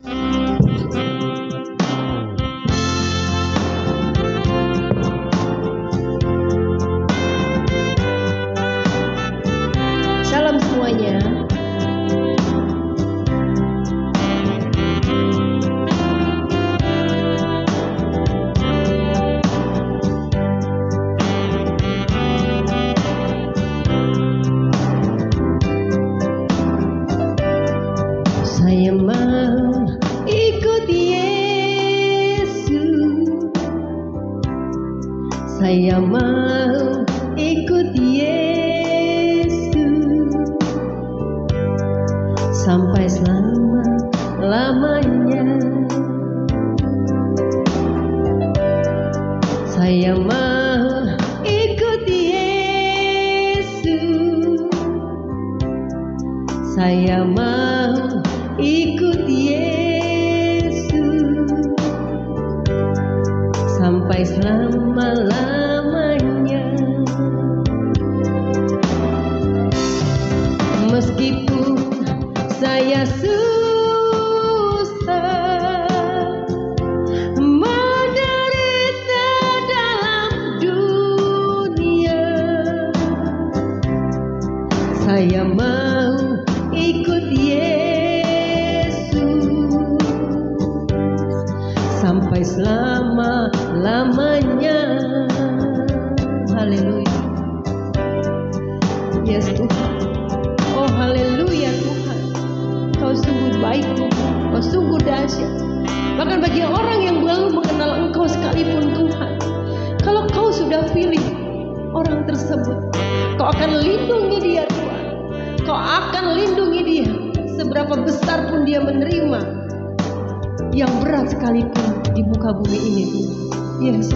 Shalom semuanya. Saya mau ikut Yesus. Saya mau ikut Yesus sampai selama-lamanya. Saya mau ikut Yesus. Saya mau ikut Yesus sampai selama-lamanya. Meskipun saya susah menderita dalam dunia, saya mau ikut Yesus sampai selama-lamanya. Haleluya. Yes Tuhan. Oh haleluya Tuhan. Kau sungguh baik Tuhan. Kau sungguh dahsyat. Bahkan bagi orang yang belum mengenal Engkau sekalipun Tuhan, kalau Kau sudah pilih orang tersebut, Kau akan lindungi dia Tuhan. Kau akan lindungi dia. Seberapa besar pun dia menerima yang berat sekalipun di muka bumi ini Tuhan. Yes.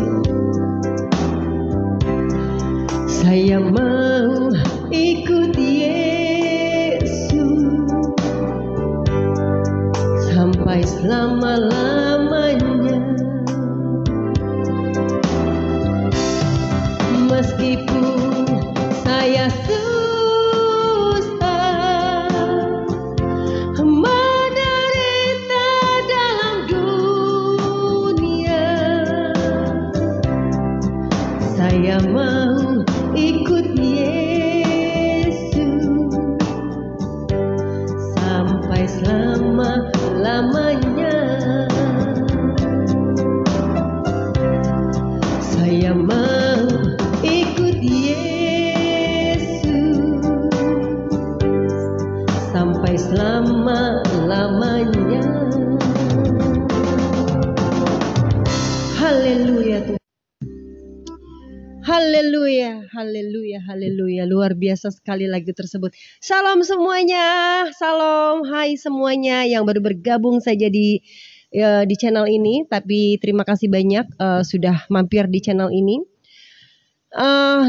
Saya mau ikut Yesus sampai selama-lamanya. Meskipun saya susah menderita dalam dunia, saya mau ikut Yesus sampai selama-lamanya. Saya mau ikut Yesus sampai selama-lamanya. Haleluya Tuhan. Haleluya, haleluya, haleluya. Luar biasa sekali lagu tersebut. Shalom semuanya. Shalom. Hai semuanya yang baru bergabung saja di channel ini. Tapi terima kasih banyak sudah mampir di channel ini.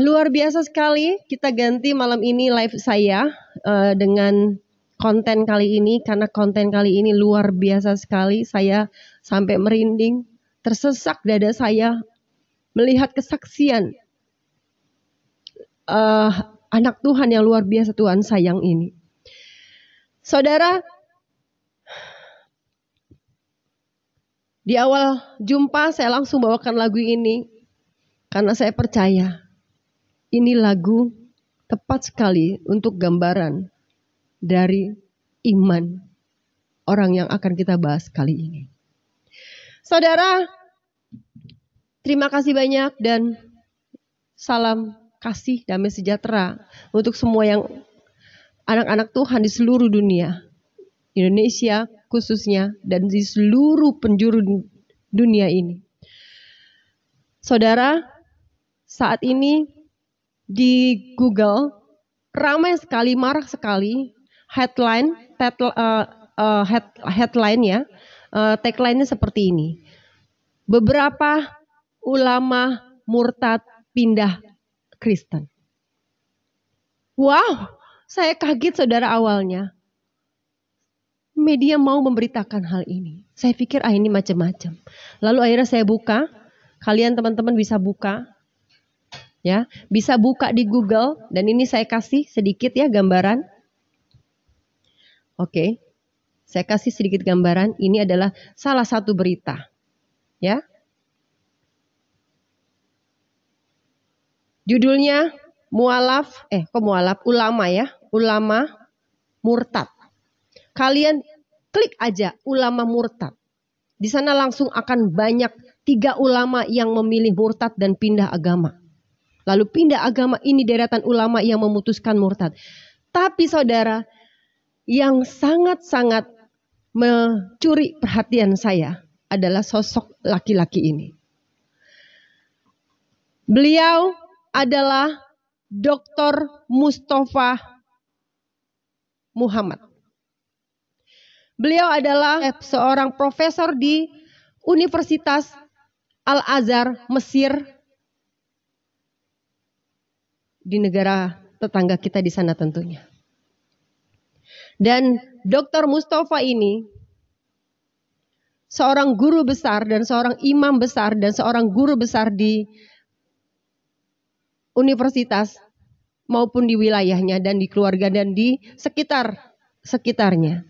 Luar biasa sekali. Kita ganti malam ini live saya dengan konten kali ini. Karena konten kali ini luar biasa sekali. Saya sampai merinding. Tersesak dada saya melihat kesaksian anak Tuhan yang luar biasa Tuhan sayang ini. Saudara, di awal jumpa saya langsung bawakan lagu ini karena saya percaya ini lagu tepat sekali untuk gambaran dari iman orang yang akan kita bahas kali ini. Saudara, terima kasih banyak dan salam kasih damai sejahtera untuk semua yang anak-anak Tuhan di seluruh dunia, Indonesia khususnya, dan di seluruh penjuru dunia ini. Saudara, saat ini di Google ramai sekali, marak sekali headline-nya, tagline-nya seperti ini. Beberapa ulama murtad pindah Kristen. Wow, saya kaget saudara awalnya. Media mau memberitakan hal ini. Saya pikir ini macam-macam. Lalu akhirnya saya buka. Kalian teman-teman bisa buka. Ya, bisa buka di Google dan ini saya kasih sedikit ya gambaran. Oke. Saya kasih sedikit gambaran, ini adalah salah satu berita. Ya. Judulnya ulama ya, ulama murtad. Kalian klik aja ulama murtad. Di sana langsung akan banyak 3 ulama yang memilih murtad dan pindah agama. Lalu pindah agama, ini deretan ulama yang memutuskan murtad. Tapi saudara, yang sangat-sangat mencuri perhatian saya adalah sosok laki-laki ini. Beliau adalah Dr. Mustafa Muhammad. Beliau adalah seorang profesor di Universitas Al-Azhar Mesir, di negara tetangga kita di sana tentunya. Dan Dr. Mustafa ini seorang guru besar dan seorang imam besar dan seorang guru besar di universitas maupun di wilayahnya dan di keluarga dan di sekitarnya.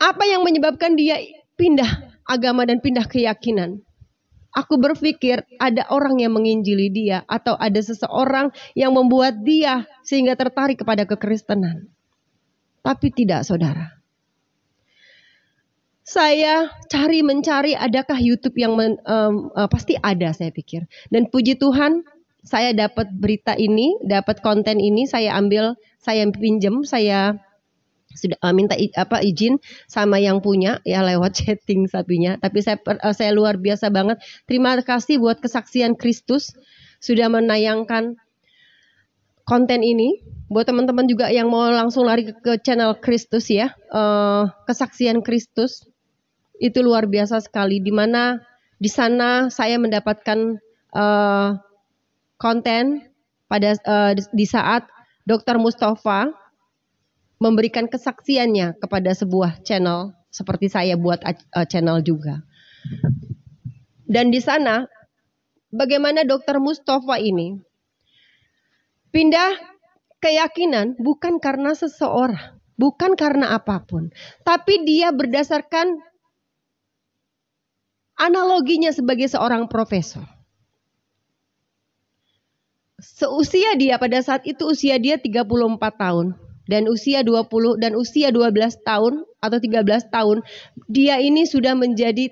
Apa yang menyebabkan dia pindah agama dan pindah keyakinan? Aku berpikir ada orang yang menginjili dia atau ada seseorang yang membuat dia sehingga tertarik kepada kekristenan. Tapi tidak, saudara. Saya mencari adakah YouTube yang pasti ada, saya pikir. Dan puji Tuhan, saya dapat berita ini, dapat konten ini, saya ambil, saya pinjam, saya sudah minta izin sama yang punya ya lewat chatting sapinya. Tapi saya luar biasa banget. Terima kasih buat Kesaksian Kristus sudah menayangkan konten ini. Buat teman-teman juga yang mau langsung lari ke channel Kristus ya, Kesaksian Kristus itu luar biasa sekali. Di mana di sana saya mendapatkan konten pada di saat Dr. Mustafa memberikan kesaksiannya kepada sebuah channel seperti saya buat channel juga. Dan di sana bagaimana Dr. Mustafa ini pindah keyakinan bukan karena seseorang, bukan karena apapun, tapi dia berdasarkan analoginya sebagai seorang profesor. Seusia dia pada saat itu usia dia 34 tahun. Dan usia 20 dan usia 12 tahun atau 13 tahun dia ini sudah menjadi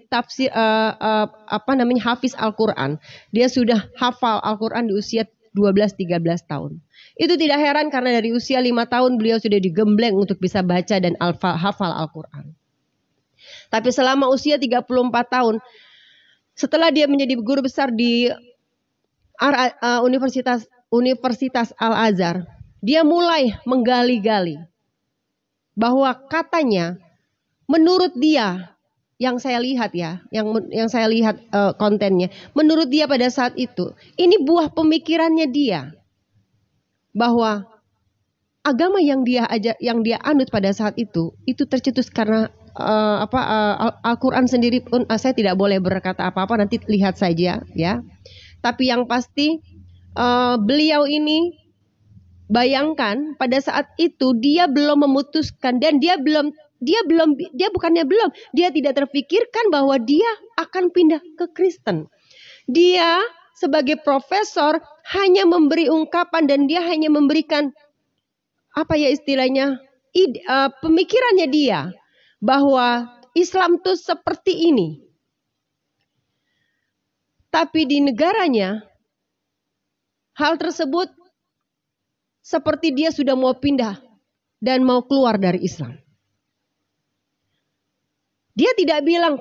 hafiz Al-Qur'an. Dia sudah hafal Al-Qur'an di usia 12-13 tahun. Itu tidak heran karena dari usia 5 tahun beliau sudah digembleng untuk bisa baca dan hafal Al-Qur'an. Tapi selama usia 34 tahun setelah dia menjadi guru besar di Universitas Al-Azhar, dia mulai menggali-gali bahwa katanya menurut dia yang saya lihat ya, yang saya lihat kontennya, menurut dia pada saat itu ini buah pemikirannya dia bahwa agama yang dia anut pada saat itu tercetus karena Al-Qur'an sendiri pun saya tidak boleh berkata apa-apa, nanti lihat saja ya. Tapi yang pasti beliau ini bayangkan pada saat itu dia belum memutuskan dan dia tidak terfikirkan bahwa dia akan pindah ke Kristen. Dia sebagai profesor hanya memberi ungkapan dan dia hanya memberikan pemikirannya dia bahwa Islam itu seperti ini. Tapi di negaranya hal tersebut seperti dia sudah mau pindah dan mau keluar dari Islam. Dia tidak bilang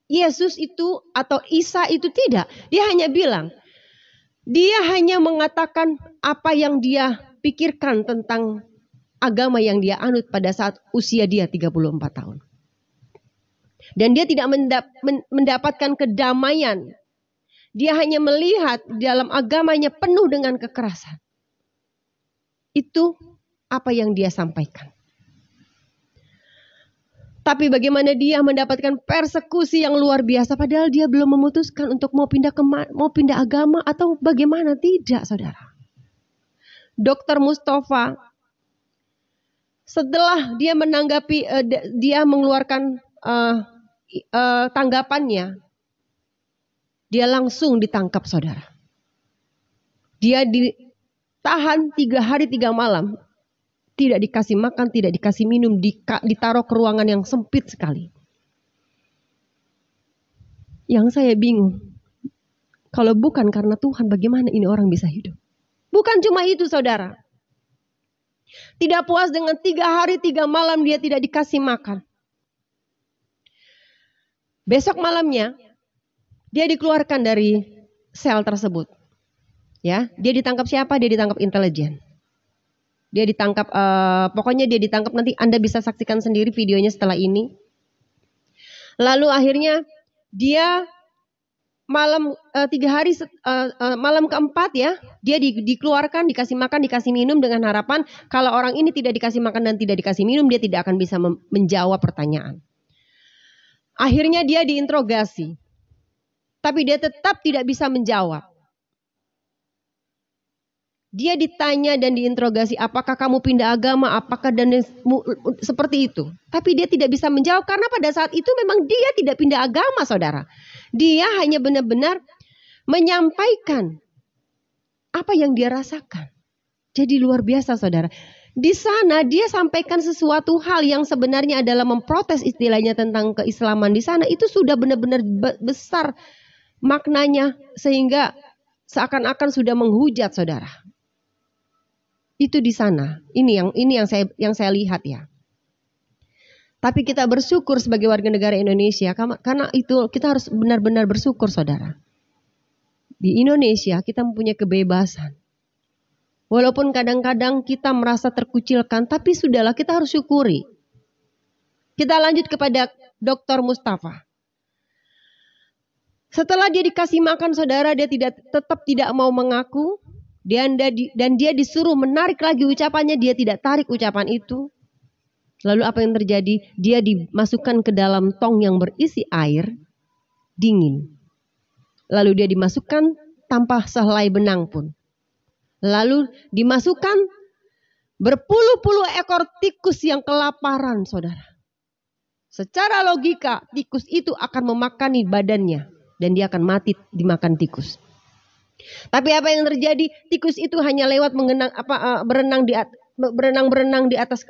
Yesus itu atau Isa itu tidak. Dia hanya bilang, dia hanya mengatakan apa yang dia pikirkan tentang agama yang dia anut pada saat usia dia 34 tahun. Dan dia tidak mendapatkan kedamaian. Dia hanya melihat dalam agamanya penuh dengan kekerasan. Itu apa yang dia sampaikan. Tapi bagaimana dia mendapatkan persekusi yang luar biasa padahal dia belum memutuskan untuk mau pindah agama atau bagaimana, tidak, saudara. Dr. Mustafa Setelah dia menanggapi, dia mengeluarkan tanggapannya, dia langsung ditangkap, saudara. Dia ditahan 3 hari 3 malam. Tidak dikasih makan, tidak dikasih minum, ditaruh ke ruangan yang sempit sekali. Yang saya bingung, kalau bukan karena Tuhan, bagaimana ini orang bisa hidup? Bukan cuma itu, saudara. Tidak puas dengan 3 hari 3 malam dia tidak dikasih makan. Besok malamnya dia dikeluarkan dari sel tersebut. Ya, dia ditangkap siapa? Dia ditangkap intelijen. Dia ditangkap, pokoknya dia ditangkap, nanti Anda bisa saksikan sendiri videonya setelah ini. Lalu akhirnya dia malam 3 hari, malam keempat ya, dia dikeluarkan, dikasih makan, dikasih minum dengan harapan kalau orang ini tidak dikasih makan dan tidak dikasih minum, dia tidak akan bisa menjawab pertanyaan. Akhirnya dia diinterogasi, tapi dia tetap tidak bisa menjawab. Dia ditanya dan diinterogasi, apakah kamu pindah agama, apakah dan seperti itu. Tapi dia tidak bisa menjawab karena pada saat itu memang dia tidak pindah agama, saudara. Dia hanya benar-benar menyampaikan apa yang dia rasakan. Jadi luar biasa, saudara. Di sana dia sampaikan sesuatu hal yang sebenarnya adalah memprotes istilahnya tentang keislaman di sana. Itu sudah benar-benar besar maknanya sehingga seakan-akan sudah menghujat, saudara. Itu di sana. Ini yang saya lihat ya. Tapi kita bersyukur sebagai warga negara Indonesia karena itu kita harus benar-benar bersyukur, saudara. Di Indonesia kita mempunyai kebebasan. Walaupun kadang-kadang kita merasa terkucilkan, tapi sudahlah, kita harus syukuri. Kita lanjut kepada Dr. Mustafa. Setelah dia dikasih makan, saudara, dia tetap tidak mau mengaku. Dan dia disuruh menarik lagi ucapannya, dia tidak tarik ucapan itu. Lalu apa yang terjadi? Dia dimasukkan ke dalam tong yang berisi air dingin. Lalu dia dimasukkan tanpa sehelai benang pun. Lalu dimasukkan berpuluh-puluh ekor tikus yang kelaparan, saudara. Secara logika, tikus itu akan memakani badannya dan dia akan mati dimakan tikus. Tapi apa yang terjadi? Tikus itu hanya lewat berenang di atas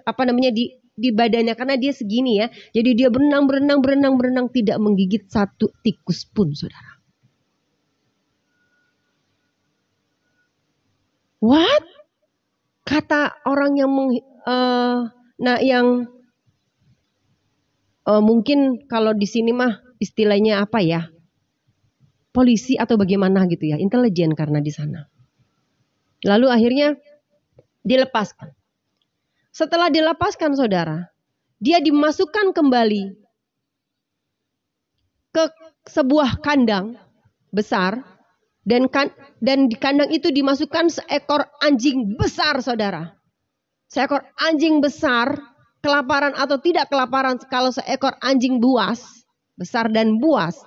di badannya karena dia segini ya. Jadi dia berenang tidak menggigit satu tikus pun, saudara. What? Kata orang yang mungkin kalau di sini mah istilahnya apa ya? Polisi atau bagaimana gitu ya, intelijen karena di sana. Lalu akhirnya dilepaskan. Setelah dilepaskan, saudara, dia dimasukkan kembali ke sebuah kandang besar dan di kandang itu dimasukkan seekor anjing besar, saudara. Seekor anjing besar, kelaparan atau tidak kelaparan, kalau seekor anjing buas, besar dan buas,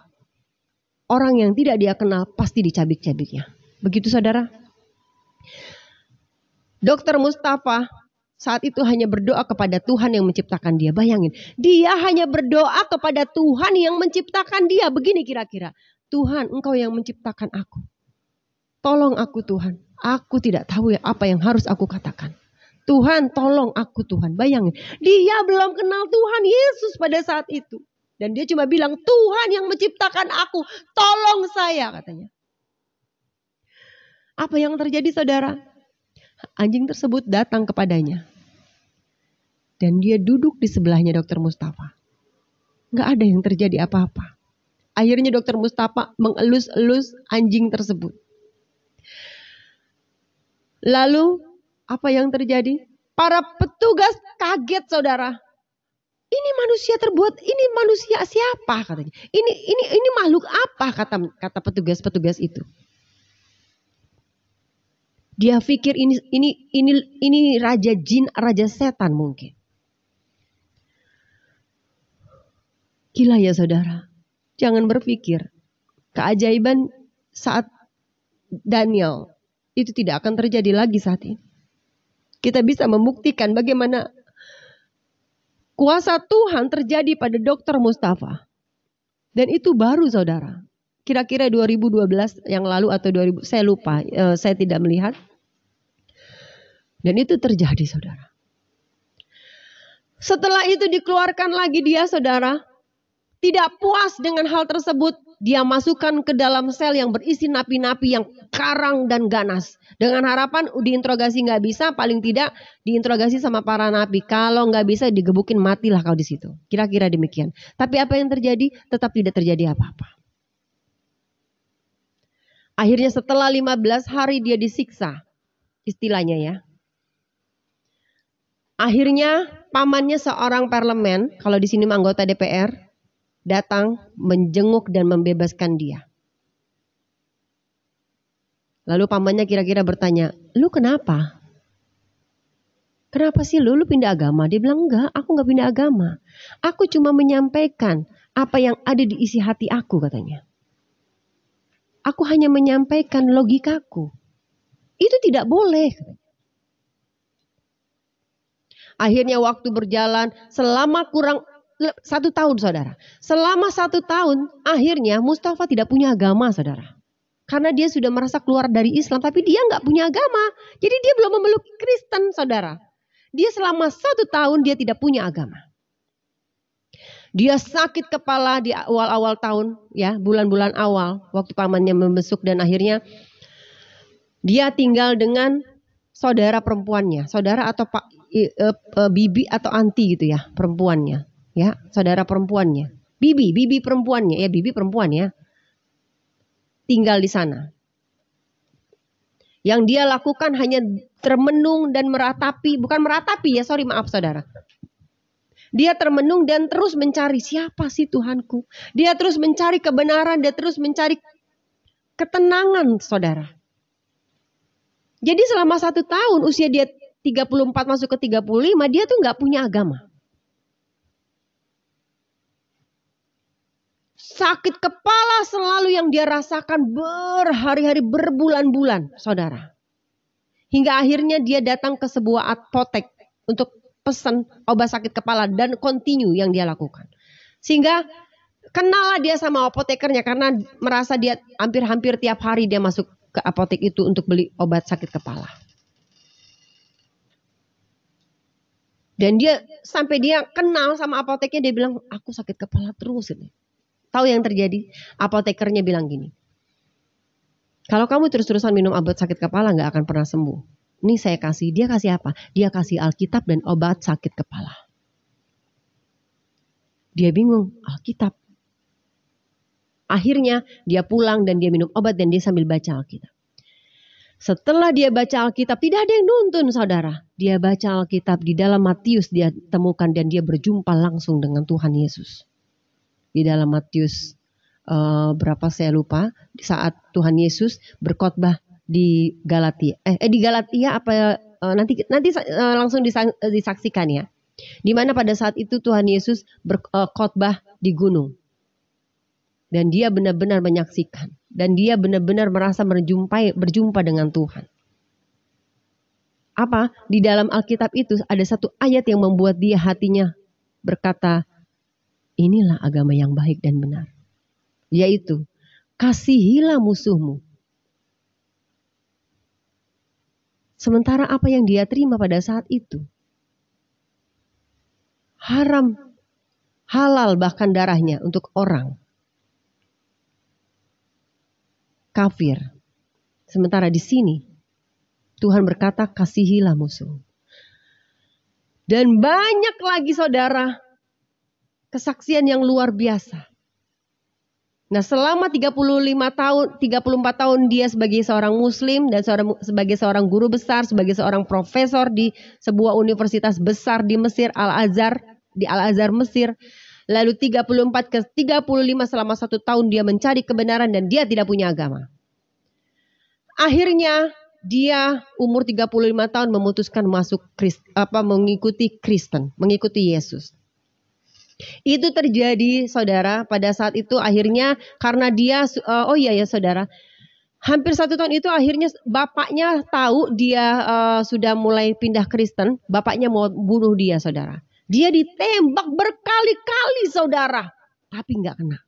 orang yang tidak dia kenal pasti dicabik-cabiknya. Begitu, saudara. Dr. Mustafa saat itu hanya berdoa kepada Tuhan yang menciptakan dia. Bayangin, dia hanya berdoa kepada Tuhan yang menciptakan dia. Begini kira-kira, Tuhan, Engkau yang menciptakan aku. Tolong aku, Tuhan. Aku tidak tahu apa yang harus aku katakan. Tuhan, tolong aku, Tuhan. Bayangin, dia belum kenal Tuhan Yesus pada saat itu. Dan dia cuma bilang, Tuhan yang menciptakan aku, tolong saya, katanya. Apa yang terjadi, saudara? Anjing tersebut datang kepadanya. Dan dia duduk di sebelahnya Dr. Mustafa. Gak ada yang terjadi apa-apa. Akhirnya Dr. Mustafa mengelus-elus anjing tersebut. Lalu apa yang terjadi? Para petugas kaget, saudara. Ini manusia ini manusia siapa, katanya. Ini makhluk apa, kata petugas-petugas itu. Dia pikir ini raja jin, raja setan mungkin. Gila ya, saudara. Jangan berpikir keajaiban saat Daniel itu tidak akan terjadi lagi saat ini. Kita bisa membuktikan bagaimana Kuasa Tuhan terjadi pada Dokter Mustafa. Dan itu baru saudara. Kira-kira 2012 yang lalu atau 2000, saya lupa, saya tidak melihat. Dan itu terjadi saudara. Setelah itu dikeluarkan lagi dia saudara. Tidak puas dengan hal tersebut, dia masukkan ke dalam sel yang berisi napi-napi yang karang dan ganas. Dengan harapan diinterogasi nggak bisa, paling tidak diinterogasi sama para napi. Kalau nggak bisa digebukin, matilah kau di situ. Kira-kira demikian. Tapi apa yang terjadi? Tetap tidak terjadi apa-apa. Akhirnya setelah 15 hari dia disiksa, istilahnya ya. Akhirnya pamannya seorang parlemen, kalau di sini anggota DPR, datang menjenguk dan membebaskan dia. Lalu pamannya kira-kira bertanya, lu kenapa? Kenapa sih lu pindah agama? Dia bilang, enggak, aku enggak pindah agama. Aku cuma menyampaikan apa yang ada di isi hati aku, katanya. Aku hanya menyampaikan logikaku. Itu tidak boleh. Akhirnya waktu berjalan selama kurang 1 tahun saudara. Selama 1 tahun akhirnya Mustafa tidak punya agama saudara. Karena dia sudah merasa keluar dari Islam tapi dia nggak punya agama. Jadi dia belum memeluk Kristen saudara. Dia selama 1 tahun dia tidak punya agama. Dia sakit kepala di awal-awal tahun ya, bulan-bulan awal waktu pamannya membesuk dan akhirnya dia tinggal dengan saudara perempuannya, saudara atau bibi atau anti gitu ya, perempuannya. Ya, saudara perempuannya. Bibi perempuannya, ya bibi perempuan ya. Tinggal di sana. Yang dia lakukan hanya termenung dan meratapi, bukan meratapi ya, maaf saudara. Dia termenung dan terus mencari siapa sih Tuhanku. Dia terus mencari kebenaran, dia terus mencari ketenangan saudara. Jadi selama 1 tahun usia dia 34 masuk ke 35 dia tuh gak punya agama. Sakit kepala selalu yang dia rasakan berhari-hari, berbulan-bulan, saudara. Hingga akhirnya dia datang ke sebuah apotek untuk pesan obat sakit kepala dan continue yang dia lakukan. Sehingga kenal dia sama apotekernya karena merasa dia hampir-hampir tiap hari dia masuk ke apotek itu untuk beli obat sakit kepala. Dan dia sampai dia kenal sama apoteknya, dia bilang, aku sakit kepala terus ini. Tahu yang terjadi? Apotekernya bilang gini, kalau kamu terus-terusan minum obat sakit kepala gak akan pernah sembuh. Ini saya kasih, dia kasih apa? Dia kasih Alkitab dan obat sakit kepala. Dia bingung, Alkitab. Akhirnya dia pulang dan dia minum obat dan dia sambil baca Alkitab. Setelah dia baca Alkitab, tidak ada yang nuntun saudara. Dia baca Alkitab di dalam Matius dia temukan dan dia berjumpa langsung dengan Tuhan Yesus. Di dalam Matius berapa saya lupa, saat Tuhan Yesus berkhotbah di Galatia. Di Galatia apa nanti langsung disaksikan ya. Di mana pada saat itu Tuhan Yesus berkhotbah di gunung. Dan dia benar-benar menyaksikan. Dan dia benar-benar merasa berjumpa dengan Tuhan. Apa? Di dalam Alkitab itu ada satu ayat yang membuat dia hatinya berkata, inilah agama yang baik dan benar. Yaitu, kasihilah musuhmu. Sementara apa yang dia terima pada saat itu? Haram, halal bahkan darahnya untuk orang kafir. Sementara di sini, Tuhan berkata, kasihilah musuh. Dan banyak lagi saudara, kesaksian yang luar biasa. Nah selama 34 tahun dia sebagai seorang muslim dan sebagai seorang guru besar, sebagai seorang profesor di sebuah universitas besar di Mesir, di Al-Azhar Mesir. Lalu 34 ke 35 selama 1 tahun dia mencari kebenaran dan dia tidak punya agama. Akhirnya dia umur 35 tahun memutuskan mengikuti Kristen, mengikuti Yesus. Itu terjadi saudara pada saat itu akhirnya karena dia saudara, hampir 1 tahun itu akhirnya bapaknya tahu dia sudah mulai pindah Kristen, bapaknya mau bunuh dia saudara. Dia ditembak berkali-kali saudara, tapi nggak kena.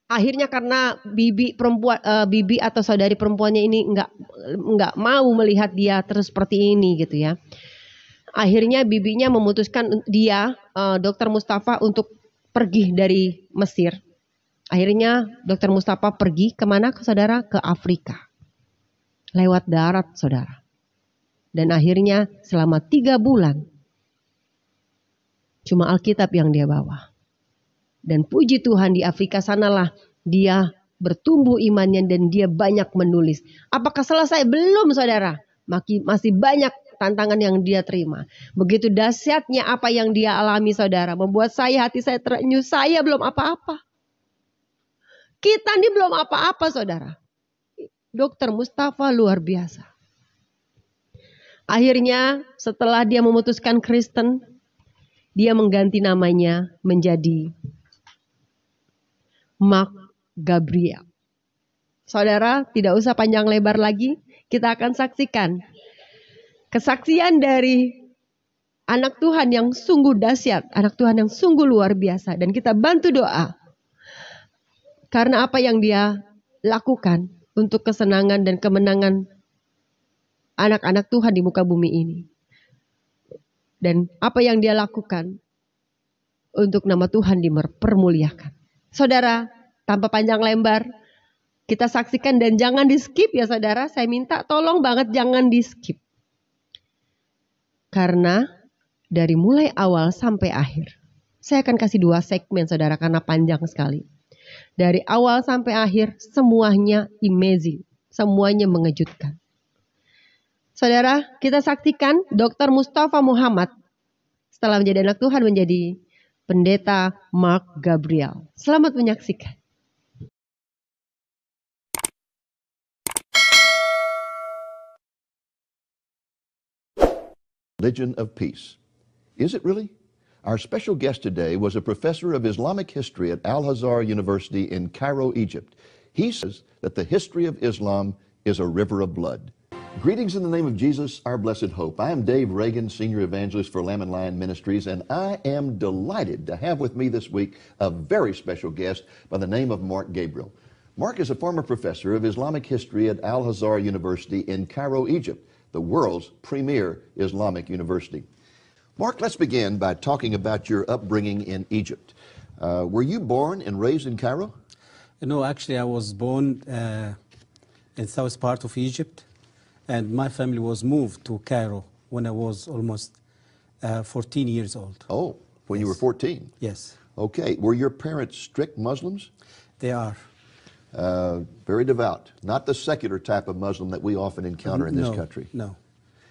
Akhirnya karena bibi atau saudari perempuannya ini nggak mau melihat dia terus seperti ini gitu ya. Akhirnya bibinya memutuskan dia, Dokter Mustafa, untuk pergi dari Mesir. Akhirnya Dokter Mustafa pergi kemana saudara? Ke Afrika. Lewat darat saudara. Dan akhirnya selama 3 bulan cuma Alkitab yang dia bawa. Dan puji Tuhan di Afrika sanalah dia bertumbuh imannya dan dia banyak menulis. Apakah selesai? Belum saudara. Masih banyak tantangan yang dia terima. Begitu dahsyatnya apa yang dia alami saudara. Membuat hati saya terenyuh. Saya belum apa-apa. Kita ini belum apa-apa saudara. Dokter Mustafa luar biasa. Akhirnya setelah dia memutuskan Kristen, dia mengganti namanya menjadi Mark Gabriel. Saudara, tidak usah panjang lebar lagi, kita akan saksikan kesaksian dari anak Tuhan yang sungguh dahsyat, anak Tuhan yang sungguh luar biasa. Dan kita bantu doa. Karena apa yang dia lakukan untuk kesenangan dan kemenangan anak-anak Tuhan di muka bumi ini. Dan apa yang dia lakukan untuk nama Tuhan dipermuliakan. Saudara, tanpa panjang lebar, kita saksikan dan jangan di skip ya saudara. Saya minta tolong banget jangan di skip. Karena dari mulai awal sampai akhir. Saya akan kasih 2 segmen saudara karena panjang sekali. Dari awal sampai akhir semuanya amazing. Semuanya mengejutkan. Saudara, kita saksikan Dr. Mustafa Muhammad setelah menjadi anak Tuhan menjadi pendeta Mark Gabriel. Selamat menyaksikan. Religion of peace. Is it really? Our special guest today was a professor of Islamic history at Al-Azhar University in Cairo, Egypt. He says that the history of Islam is a river of blood. Greetings in the name of Jesus, our blessed hope. I am Dave Reagan, Senior Evangelist for Lamb and Lion Ministries, and I am delighted to have with me this week a very special guest by the name of Mark Gabriel. Mark is a former professor of Islamic history at Al-Azhar University in Cairo, Egypt, the world's premier Islamic university. Mark, let's begin by talking about your upbringing in Egypt. Were you born and raised in Cairo? No, actually I was born in south part of Egypt, and my family was moved to Cairo when I was almost 14 years old. Oh, when Yes. you were 14? Yes, Okay. Were your parents strict Muslims? they are. Very devout. Not the secular type of Muslim that we often encounter in this country. No,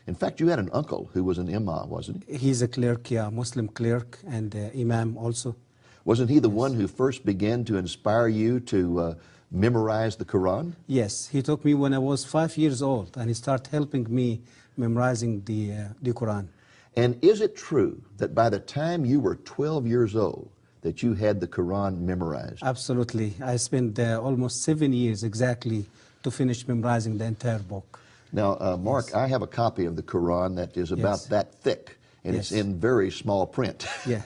In fact, you had an uncle who was an imam, wasn't he? he's a clerk, yeah, Muslim clerk, and imam also. Wasn't he the one who first began to inspire you to memorize the Quran? Yes, he took me when I was 5 years old, and he started helping me memorizing the Quran. And is it true that by the time you were 12 years old, that you had the Quran memorized? Absolutely. I spent almost 7 years exactly to finish memorizing the entire book. Now, Mark, Yes. I have a copy of the Quran that is about Yes. that thick, and it's Yes. in very small print. Yes.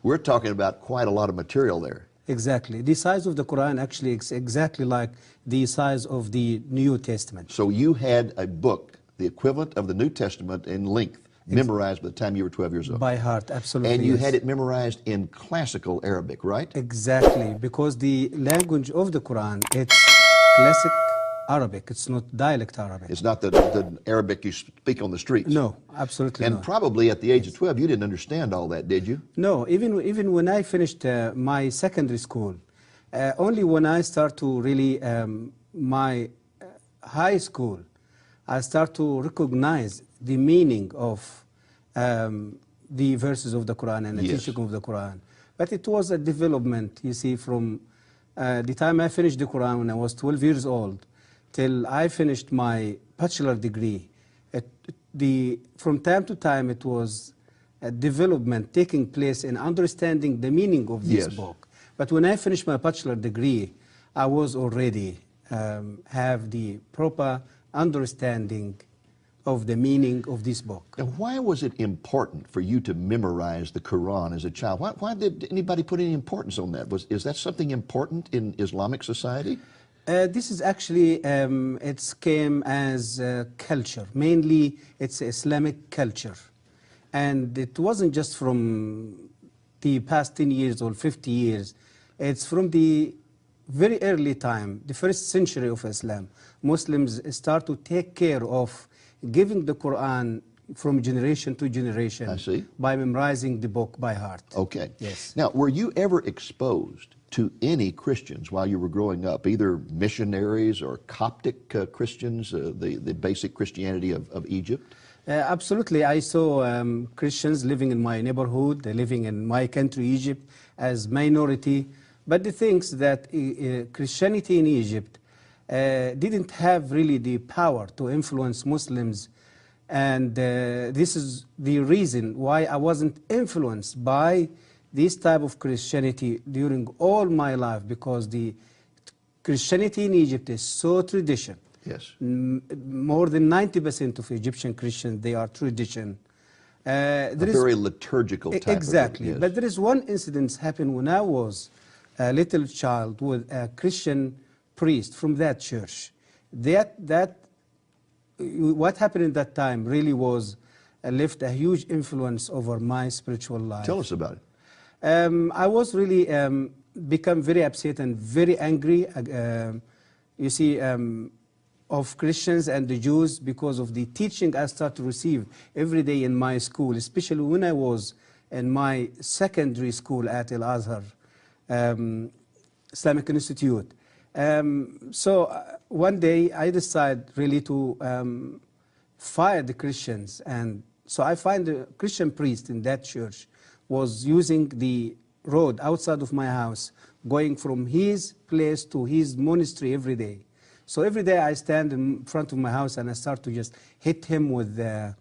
We're talking about quite a lot of material there. Exactly. The size of the Quran actually is exactly like the size of the New Testament. So you had a book, the equivalent of the New Testament in length, memorized by the time you were 12 years old. By heart, absolutely. And you yes. had it memorized in classical Arabic, right? Exactly, because the language of the Quran, it's classic Arabic. It's not dialect Arabic. It's not the Arabic you speak on the streets. No, absolutely And not. probably at the age of 12, you didn't understand all that, did you? No, even when I finished my secondary school, only when I start to really my high school, I start to recognize the meaning of the verses of the Quran and the Yes. teaching of the Quran. But it was a development, you see, from the time I finished the Quran when I was 12 years old till I finished my bachelor degree. From time to time, it was a development taking place in understanding the meaning of this Yes. book. But when I finished my bachelor degree, I was already have the proper understanding of the meaning of this book. Now, why was it important for you to memorize the Quran as a child? Why did anybody put any importance on that? Is that something important in Islamic society? This is actually, it came as culture. Mainly, it's Islamic culture. And it wasn't just from the past 10 years or 50 years. It's from the very early time, the first century of Islam. Muslims start to take care of giving the Quran from generation to generation. I see. By memorizing the book by heart. Okay. Yes. Now, were you ever exposed to any Christians while you were growing up, either missionaries or Coptic Christians, the basic Christianity of Egypt? Absolutely. I saw Christians living in my neighborhood, living in my country, Egypt, as minority. But the things that Christianity in Egypt didn't have really the power to influence Muslims. And this is the reason why I wasn't influenced by this type of Christianity during all my life, because the Christianity in Egypt is so tradition. Yes. More than 90% of Egyptian Christians, they are tradition. A very liturgical type exactly. of, yes. But there is one incident happened when I was a little child with a Christian priest from that church. What happened in that time really was left a huge influence over my spiritual life. Tell us about it. I was really become very upset and very angry, you see, of Christians and the Jews because of the teaching I started to receive every day in my school, especially when I was in my secondary school at Al-Azhar Islamic Institute. So one day I decided really to fire the Christians, and so I find a Christian priest in that church was using the road outside of my house, going from his place to his monastery every day. So every day I stand in front of my house and I start to just hit him with the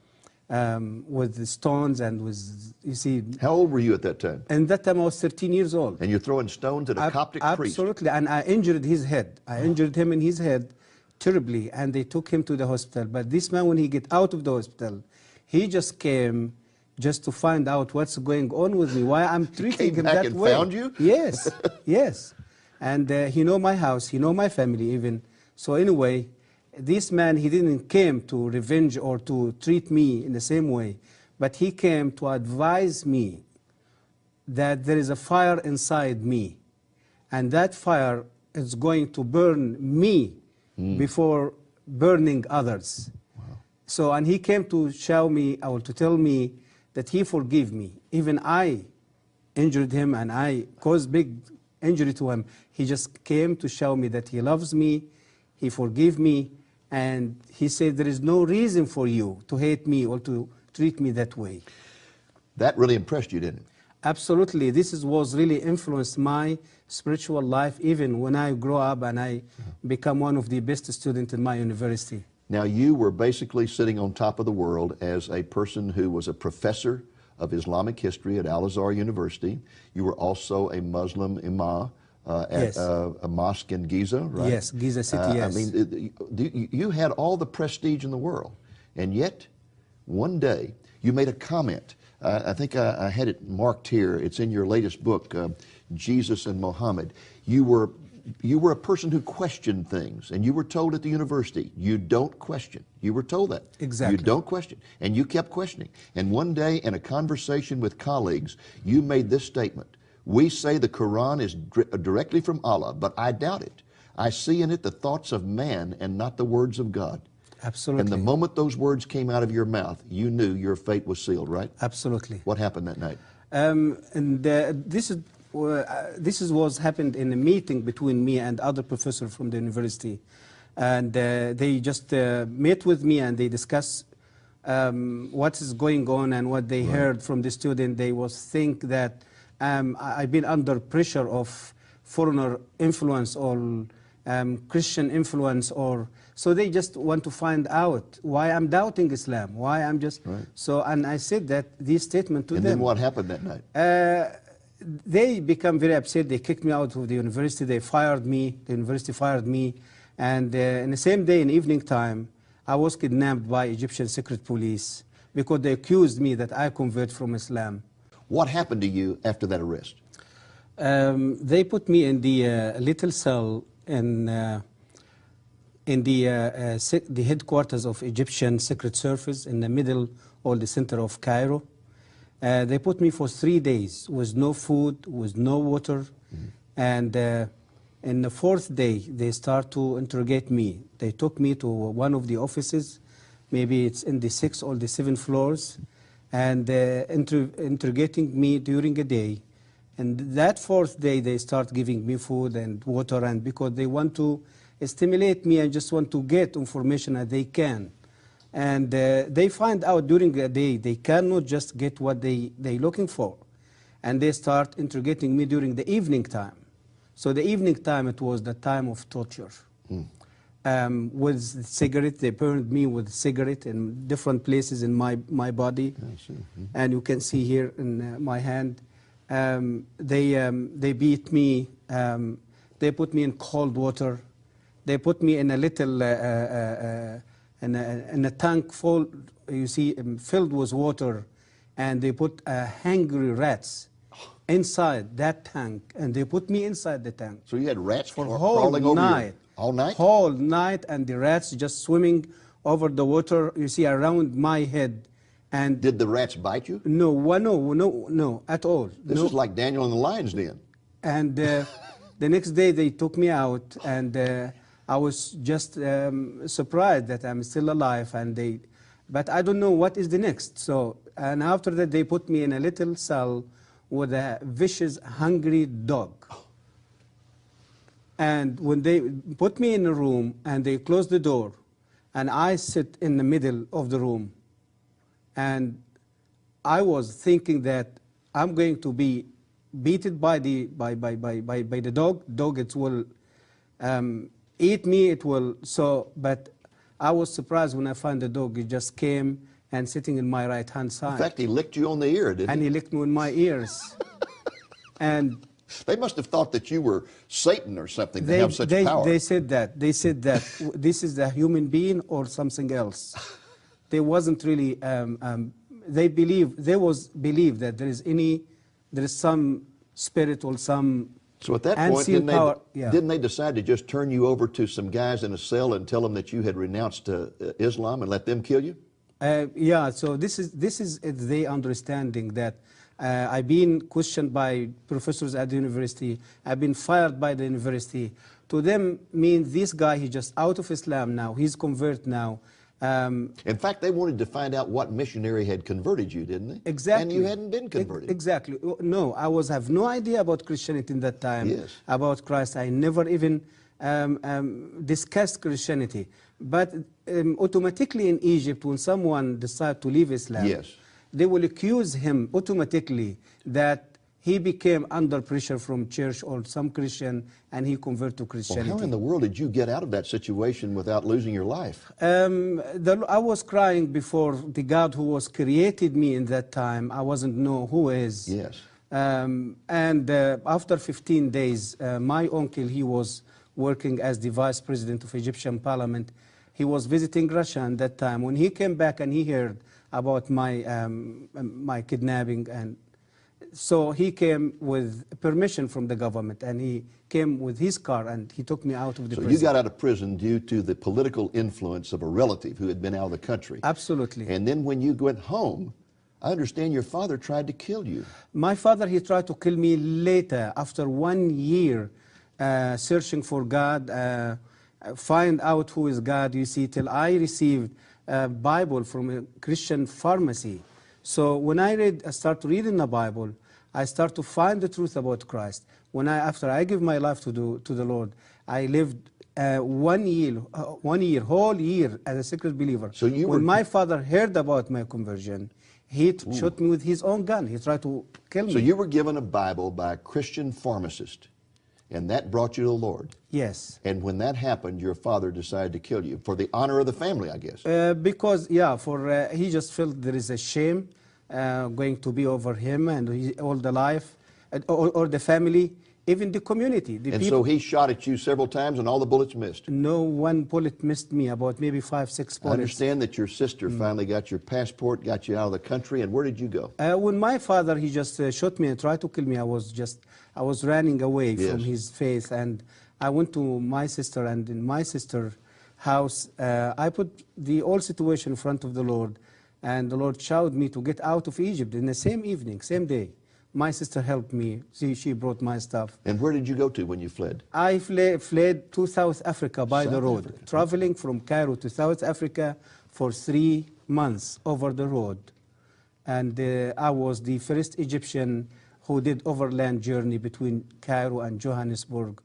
stones and with, you see. How old were you at that time? And that time I was 13 years old. And you're throwing stones at a Coptic priest? Absolutely, and I injured his head. I injured him in his head terribly, and they took him to the hospital. But this man, when he get out of the hospital, he just came just to find out what's going on with me, why I'm treating him that way. He came back and found you? Yes, yes. And he know my house, he know my family even. So anyway, this man, he didn't came to revenge or to treat me in the same way, but he came to advise me that there is a fire inside me, and that fire is going to burn me before burning others. Wow. So, and he came to show me, or to tell me that he forgive me. Even I injured him and I caused big injury to him. He just came to show me that he loves me, he forgive me, and he said there is no reason for you to hate me or to treat me that way. That really impressed you, didn't it? Absolutely. This was really influenced my spiritual life, even when I grow up and I become one of the best students in my university. Now, you were basically sitting on top of the world as a person who was a professor of Islamic history at Al-Azhar University. You were also a Muslim imam at a mosque in Giza, right? Yes, Giza City, yes. I mean, you had all the prestige in the world, and yet one day you made a comment. I think I had it marked here. It's in your latest book, Jesus and Muhammad. You were a person who questioned things, and you were told at the university, you don't question. You were told that. Exactly. You don't question. And you kept questioning. And one day in a conversation with colleagues, you made this statement: we say the Quran is directly from Allah, but I doubt it. I see in it the thoughts of man and not the words of God. Absolutely. And the moment those words came out of your mouth, you knew your fate was sealed, right? Absolutely. What happened that night? This was happened in a meeting between me and other professors from the university, and they just met with me and they discussed what is going on and what they heard from the student. They was think that I've been under pressure of foreigner influence or Christian influence, or so they just want to find out why I'm doubting Islam, why I'm just so. And I said that this statement to them. And then what happened that night? They become very upset. They kicked me out of the university. They fired me. The university fired me. And in the same day, in evening time, I was kidnapped by Egyptian secret police because they accused me that I converted from Islam. What happened to you after that arrest? They put me in the little cell in the headquarters of Egyptian Secret Service in the middle or the center of Cairo. They put me for 3 days with no food, with no water, and in the 4th day they start to interrogate me. They took me to one of the offices, maybe it's in the 6th or the 7th floors, and interrogating me during a day. And that 4th day they start giving me food and water, and because they want to stimulate me and just want to get information that they can. And they find out during the day they cannot just get what they're looking for. And they start interrogating me during the evening time. So the evening time, it was the time of torture. With cigarette, they burned me with cigarette in different places in my body. And you can see here in my hand. They beat me. They put me in cold water. They put me in a little in a tank full, you see, filled with water, and they put hungry rats inside that tank, and they put me inside the tank. So you had rats for crawling over you all night? Whole night, and the rats just swimming over the water, you see, around my head. And did the rats bite you? No, no, at all. This is like Daniel in the lion's den. And the next day they took me out, and I was just surprised that I'm still alive, but I don't know what is the next. So, and after that they put me in a little cell with a vicious, hungry dog. And when they put me in a room and they closed the door, and I sit in the middle of the room, and I was thinking that I'm going to be beaten by the dog. Dog, it will eat me, it will. So, but I was surprised when I found the dog. He just came and sitting in my right hand side. In fact, he licked you on the ear, didn't he? And he licked me in my ears. And they must have thought that you were Satan or something to have such power. They said that. They said that this is the human being or something else. They wasn't really. They believe that there is some spirit or some. So at that point, didn't they decide to just turn you over to some guys in a cell and tell them that you had renounced Islam and let them kill you? Yeah. So this is the understanding that I've been questioned by professors at the university. I've been fired by the university. To them, means this guy, he's just out of Islam now. He's convert now. In fact, they wanted to find out what missionary had converted you, didn't they? Exactly. And you hadn't been converted. Exactly. No, I have no idea about Christianity in that time. Yes. About Christ. I never even discussed Christianity. But automatically in Egypt, when someone decides to leave Islam, yes, they will accuse him automatically that he became under pressure from church or some Christian, and he converted to Christianity. Well, how in the world did you get out of that situation without losing your life? I was crying before the God who was created me in that time. I wasn't know who is. Yes. And after 15 days, my uncle, he was working as the vice president of Egyptian parliament. He was visiting Russia at that time. When he came back and he heard about my kidnapping, and so he came with permission from the government, and he came with his car, and he took me out of the prison. So you got out of prison due to the political influence of a relative who had been out of the country. Absolutely. And then when you went home, I understand your father tried to kill you. My father, he tried to kill me later, after 1 year searching for God, find out who is God, you see, till I received a Bible from a Christian pharmacy. So when I start reading the Bible, I start to find the truth about Christ. After I give my life to the Lord, I lived 1 year, whole year as a secret believer. So when my father heard about my conversion, he shot me with his own gun. He tried to kill me. So you were given a Bible by a Christian pharmacist, and that brought you to the Lord. Yes. And when that happened, your father decided to kill you for the honor of the family, I guess. Because, yeah, he just felt there is a shame going to be over him and all the life, or the family. even the community. The And people, so he shot at you several times and all the bullets missed. no one bullet missed me, about maybe 5, 6 I bullets. understand that your sister finally got your passport, got you out of the country, and where did you go? When my father, he just shot me and tried to kill me, I was running away from Yes. his faith, and I went to my sister, and in my sister's house, I put the whole situation in front of the Lord, and the Lord showed me to get out of Egypt in the same evening, same day. My sister helped me. She brought my stuff. And where did you go to when you fled? I fled to South Africa by the South road, Africa. traveling from Cairo to South Africa for 3 months over the road. And I was the first Egyptian who did overland journey between Cairo and Johannesburg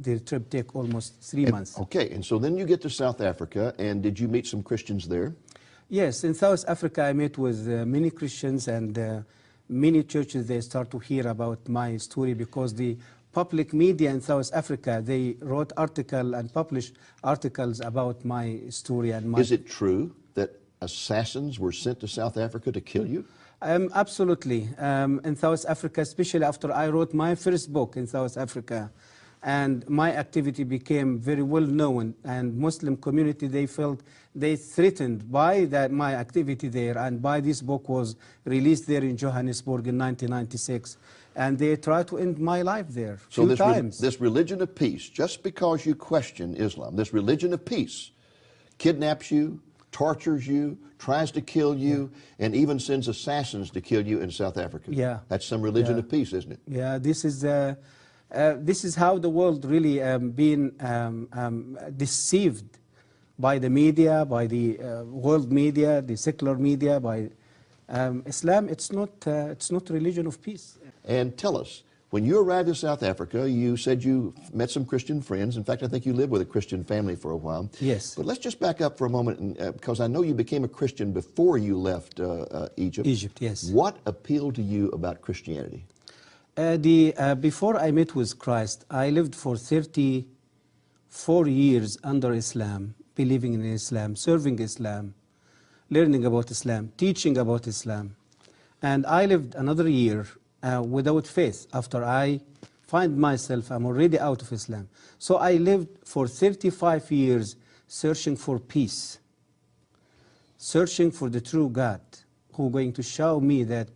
the trip take almost 3 months. Okay, and so then you get to South Africa, and did you meet some Christians there? Yes, in South Africa I met with many Christians, and many churches, they start to hear about my story because the public media in South Africa, they wrote articles and published articles about my story. And my Is it true that assassins were sent to South Africa to kill you? Absolutely. In South Africa, especially after I wrote my first book in South Africa, and my activity became very well known, and Muslim community, they felt they threatened by my activity there, and by this book was released there in Johannesburg in 1996, and they tried to end my life there So few times. this religion of peace, just because you question Islam, this religion of peace kidnaps you, tortures you, tries to kill you, and even sends assassins to kill you in South Africa. Yeah. That's some religion Yeah. of peace, isn't it? Yeah, this is how the world really been deceived by the media, by the world media, the secular media, by Islam. It's not religion of peace. And tell us, when you arrived in South Africa, you said you met some Christian friends. In fact, I think you lived with a Christian family for a while. Yes. But let's just back up for a moment, because I know you became a Christian before you left Egypt. Egypt, yes. What appealed to you about Christianity? Before I met with Christ, I lived for 34 years under Islam, believing in Islam, serving Islam, learning about Islam, teaching about Islam. And I lived another year without faith after I find myself, I'm already out of Islam. So I lived for 35 years searching for peace, searching for the true God who is going to show me that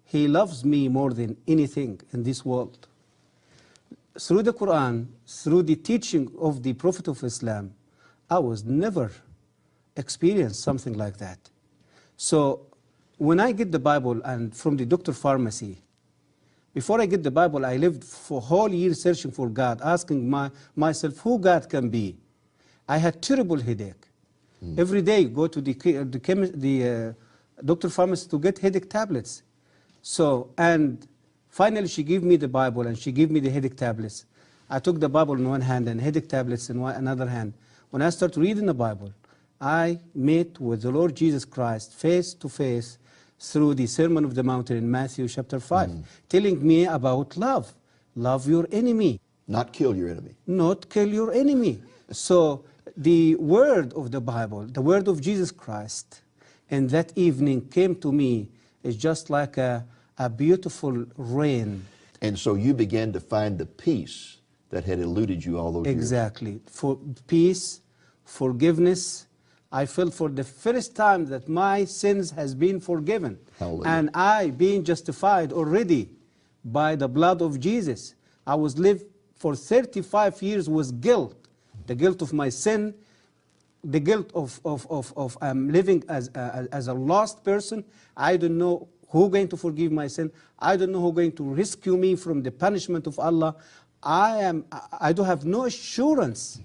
He loves me more than anything in this world. Through the Quran, through the teaching of the Prophet of Islam, I was never experienced something like that. So when I get the Bible and from the doctor pharmacy, before I get the Bible, I lived for a whole year searching for God, asking myself who God can be. I had terrible headache. Every day go to the doctor pharmacy to get headache tablets. So, and finally she gave me the Bible and she gave me the headache tablets. I took the Bible in one hand and headache tablets in another hand. When I started reading the Bible, I met with the Lord Jesus Christ face to face through the Sermon of the Mount in Matthew chapter 5, telling me about love. Love your enemy. Not kill your enemy. Not kill your enemy. So the word of the Bible, the word of Jesus Christ, and that evening came to me is just like a beautiful rain. And so you began to find the peace that had eluded you all those years. Exactly. For peace, forgiveness. I felt for the first time that my sins has been forgiven. Hallelujah. And I being justified already by the blood of Jesus. I was lived for 35 years with guilt. The guilt of my sin, the guilt of living as a lost person. I don't know who going to forgive my sin. I don't know who going to rescue me from the punishment of Allah. I do have no assurance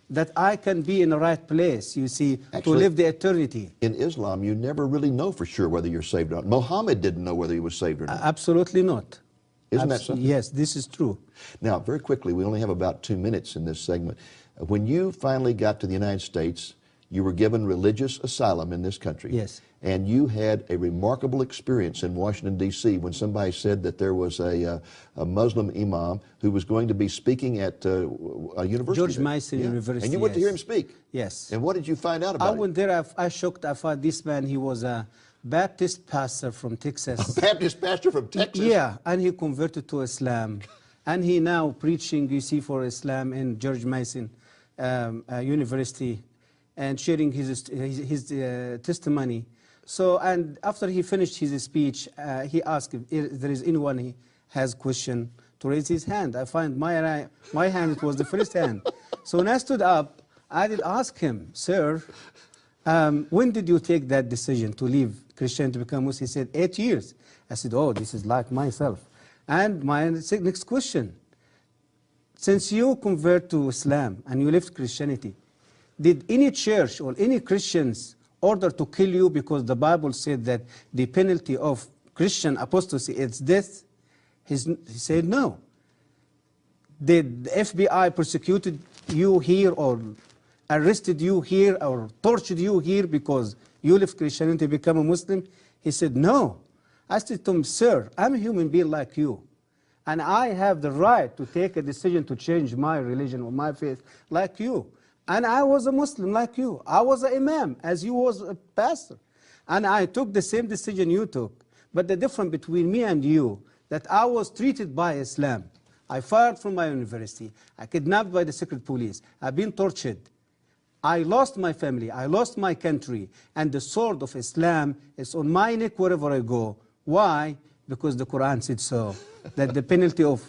that I can be in the right place, you see, Actually, to live the eternity. In Islam, you never really know for sure whether you're saved or not. Muhammad didn't know whether he was saved or not. Absolutely not. Isn't that something? Yes, this is true. Now, very quickly, we only have about 2 minutes in this segment. When you finally got to the United States, you were given religious asylum in this country. Yes. And you had a remarkable experience in Washington, D.C. when somebody said that there was a Muslim imam who was going to be speaking at a university. George there. Mason University. And you went to yes. hear him speak. Yes. And what did you find out about I him? went there, I shocked. I thought this man, he was a Baptist pastor from Texas. A Baptist pastor from Texas? Yeah, and he converted to Islam. And he now preaching, you see, for Islam in George Mason University and sharing his testimony. So, and after he finished his speech, he asked if there is anyone who has question to raise his hand. I find my hand, it was the first hand. So when I stood up, I did ask him, sir, when did you take that decision to leave Christianity to become Muslim? He said, 8 years. I said, oh, this is like myself. And my next question, since you convert to Islam and you left Christianity, did any church or any Christians order to kill you because the Bible said that the penalty of Christian apostasy is death? He said no. Did the FBI persecuted you here or arrested you here or tortured you here because you left Christianity to become a Muslim? He said no. I said to him, sir, I'm a human being like you, and I have the right to take a decision to change my religion or my faith like you. And I was a Muslim like you. I was an imam as you was a pastor. And I took the same decision you took. But the difference between me and you, that I was treated by Islam. I fired from my university. I kidnapped by the secret police. I've been tortured. I lost my family. I lost my country. And the sword of Islam is on my neck wherever I go. Why? Because the Quran said so. That the penalty of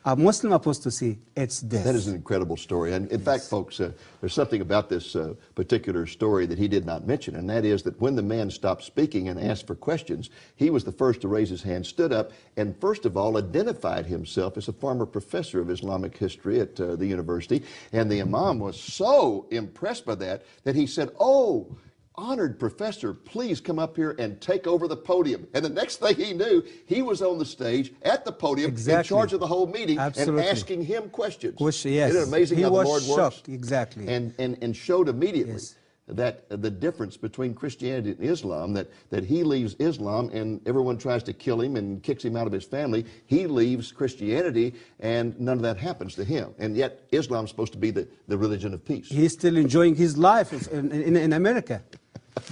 a Muslim apostasy, it's death. That is an incredible story. And in fact, folks, there's something about this particular story that he did not mention, and that is that when the man stopped speaking and asked for questions, he was the first to raise his hand, stood up, and first of all identified himself as a former professor of Islamic history at the university. And the imam was so impressed by that he said, oh, honored professor, please come up here and take over the podium. And the next thing he knew, he was on the stage at the podium in charge of the whole meeting. Absolutely. And asking him questions. Yes. Isn't it amazing how the Lord works? Exactly. And showed immediately that the difference between Christianity and Islam, that he leaves Islam and everyone tries to kill him and kicks him out of his family. He leaves Christianity and none of that happens to him. And yet Islam's supposed to be the religion of peace. He's still enjoying his life in America,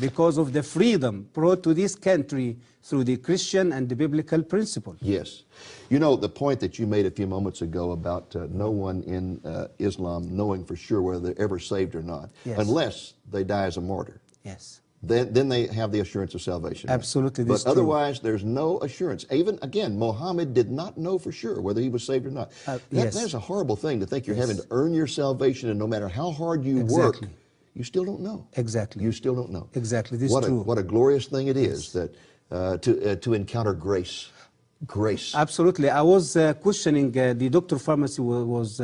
because of the freedom brought to this country through the Christian and the biblical principle. Yes. You know, the point that you made a few moments ago about no one in Islam knowing for sure whether they're ever saved or not, unless they die as a martyr. Yes. Then they have the assurance of salvation. Absolutely. Right? But otherwise, there's no assurance. Even, again, Muhammad did not know for sure whether he was saved or not. That's a horrible thing to think you're having to earn your salvation, and no matter how hard you work, you still don't know. Exactly. You still don't know. Exactly. This is true. What a glorious thing it is that to encounter grace. Grace. Absolutely. I was questioning, the doctor pharmacy was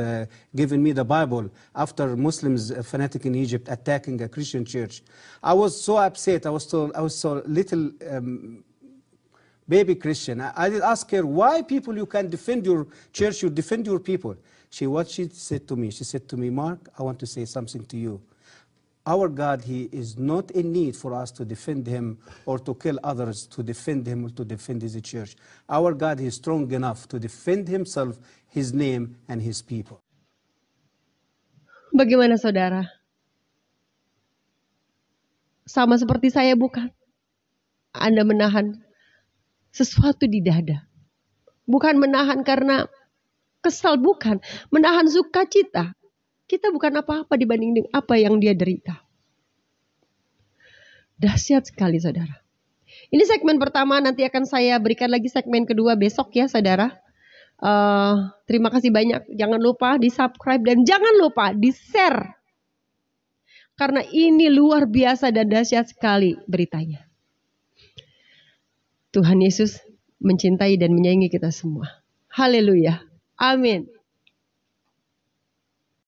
giving me the Bible after Muslims, fanatic in Egypt, attacking a Christian church. I was so upset. I was so little baby Christian. I did ask her, why people you can defend your church, you defend your people? What she said to me, Mark, I want to say something to you. Our God, He is not in need for us to defend Him or to kill others to defend Him or to defend His church. Our God, He is strong enough to defend Himself, His name, and His people. Bagaimana saudara? Sama seperti saya bukan? Anda menahan sesuatu di dada. Bukan menahan karena kesal, bukan. Menahan sukacita. Kita bukan apa-apa dibanding dengan apa yang dia derita. Dahsyat sekali saudara. Ini segmen pertama, nanti akan saya berikan lagi segmen kedua besok ya saudara. Terima kasih banyak. Jangan lupa di subscribe dan jangan lupa di share. Karena ini luar biasa dan dahsyat sekali beritanya. Tuhan Yesus mencintai dan menyayangi kita semua. Haleluya. Amin.